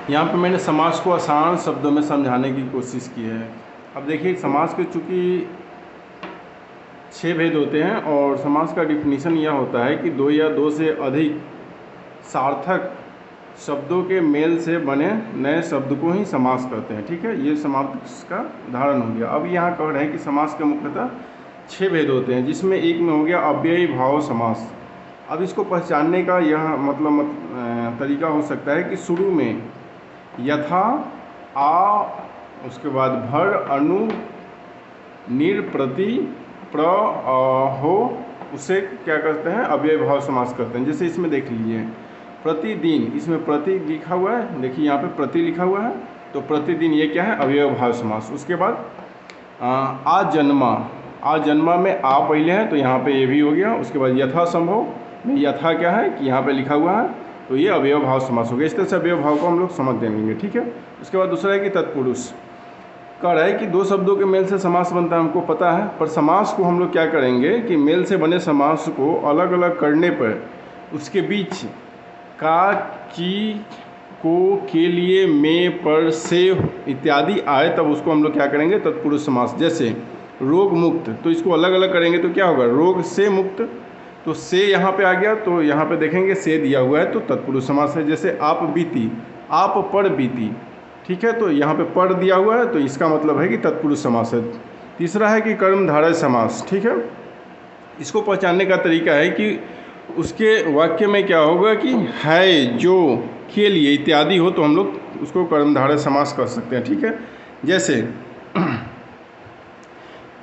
यहाँ पे मैंने समास को आसान शब्दों में समझाने की कोशिश की है। अब देखिए समास के चूँकि 6 भेद होते हैं और समास का डिफिनीशन यह होता है कि दो या दो से अधिक सार्थक शब्दों के मेल से बने नए शब्द को ही समास कहते हैं। ठीक है, ये समास का उदाहरण हो गया। अब यहाँ कह रहे हैं कि समास के मुख्यतः 6 भेद होते हैं, जिसमें एक में हो गया अव्ययी भाव समास। अब इसको पहचानने का यह तरीका हो सकता है कि शुरू में यथा, आ, उसके बाद भर, अनु, निर, प्रति, प्र, हो, उसे क्या करते हैं अव्ययी भाव समास करते हैं। जैसे इसमें देख लीजिए प्रतिदिन, इसमें प्रति लिखा हुआ है, देखिए यहाँ पे प्रति लिखा हुआ है, तो प्रतिदिन ये क्या है अव्ययी भाव समास। उसके बाद आजन्मा, आजन्मा में आ पहले है तो यहाँ पे ये भी हो गया। उसके बाद यथासंभव में यथा क्या है कि यहाँ पे लिखा हुआ है, तो ये अव्यय भाव समास हो गया। इस तरह से अव्यय भाव को हम लोग समझ देंगे। ठीक है, उसके बाद दूसरा है कि तत्पुरुष। कह रहा है कि दो शब्दों के मेल से समास बनता है, हमको पता है, पर समास को हम लोग क्या करेंगे कि मेल से बने समास को अलग अलग करने पर उसके बीच का, की, को, के लिए, में, पर, से इत्यादि आए तब उसको हम लोग क्या करेंगे तत्पुरुष समास। जैसे रोग मुक्त, तो इसको अलग अलग करेंगे तो क्या होगा रोग से मुक्त, तो से यहाँ पे आ गया, तो यहाँ पे देखेंगे से दिया हुआ है तो तत्पुरुष समास है। जैसे आप बीती, आप पर बीती, ठीक है, तो यहाँ पे पर दिया हुआ है तो इसका मतलब है कि तत्पुरुष समास है। तीसरा है कि कर्मधारय समास। ठीक है, इसको पहचानने का तरीका है कि उसके वाक्य में क्या होगा कि है, जो, के लिए इत्यादि हो तो हम लोग उसको कर्मधारय समास कर सकते हैं। ठीक है, जैसे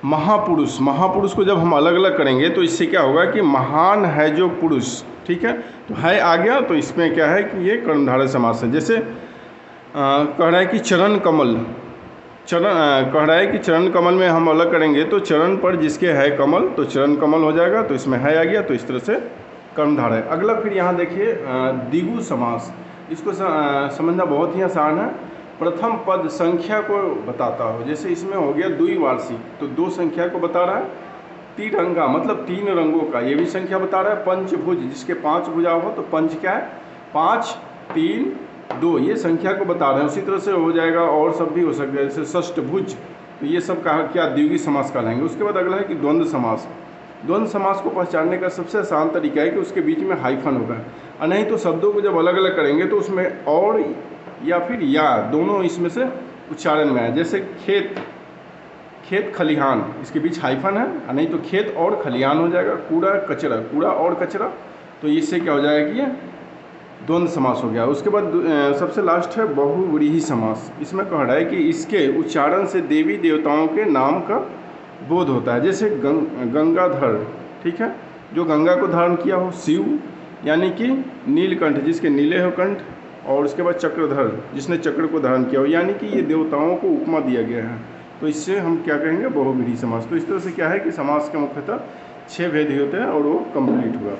महापुरुष, महापुरुष को जब हम अलग अलग करेंगे तो इससे क्या होगा कि महान है जो पुरुष। ठीक है, तो है आ गया तो इसमें क्या है कि ये कर्मधारय समास है। जैसे कह रहा है कि चरण कमल, कह रहा है कि चरण कमल में हम अलग करेंगे तो चरण पर जिसके है कमल तो चरण कमल हो जाएगा, तो इसमें है आ गया, तो इस तरह से कर्मधारय। अगला फिर यहाँ देखिए द्विगु समास। इसको समझना बहुत ही आसान है। प्रथम पद संख्या को बताता हो, जैसे इसमें हो गया द्विवार्षिक, तो दो संख्या को बता रहा है। तिरंगा मतलब 3 रंगों का, ये भी संख्या बता रहा है। पंचभुज, जिसके 5 भुजा हो तो पंच क्या है 5, 3, 2, ये संख्या को बता रहे हैं। उसी तरह से हो जाएगा और सब भी हो सकता है, जैसे षष्ठभुज, तो ये सब कहा क्या द्विगु समास कहलाएंगे। उसके बाद अगला है कि द्वंद्व समास। द्वंद्व समास को पहचानने का सबसे आसान तरीका है कि उसके बीच में हाइफन होगा, और नहीं तो शब्दों को जब अलग अलग करेंगे तो उसमें और या फिर या दोनों इसमें से उच्चारण में है। जैसे खेत, खेत खलिहान, इसके बीच हाइफन है, और नहीं तो खेत और खलिहान हो जाएगा। कूड़ा कचरा, कूड़ा और कचरा, तो इससे क्या हो जाएगा कि ये द्वंद्व समास हो गया। उसके बाद सबसे लास्ट है बहुव्रीहि समास। इसमें कह रहा है कि इसके उच्चारण से देवी देवताओं के नाम का बोध होता है। जैसे गंगाधर, ठीक है, जो गंगा को धारण किया हो। शिव यानी कि नीलकंठ, जिसके नीले हो कंठ, और उसके बाद चक्रधर, जिसने चक्र को धारण किया हो, यानी कि ये देवताओं को उपमा दिया गया है। तो इससे हम क्या कहेंगे बहुव्रीहि समास। तो इस तरह से क्या है कि समास के मुख्यतः 6 भेद ही होते हैं और वो कंप्लीट हुआ।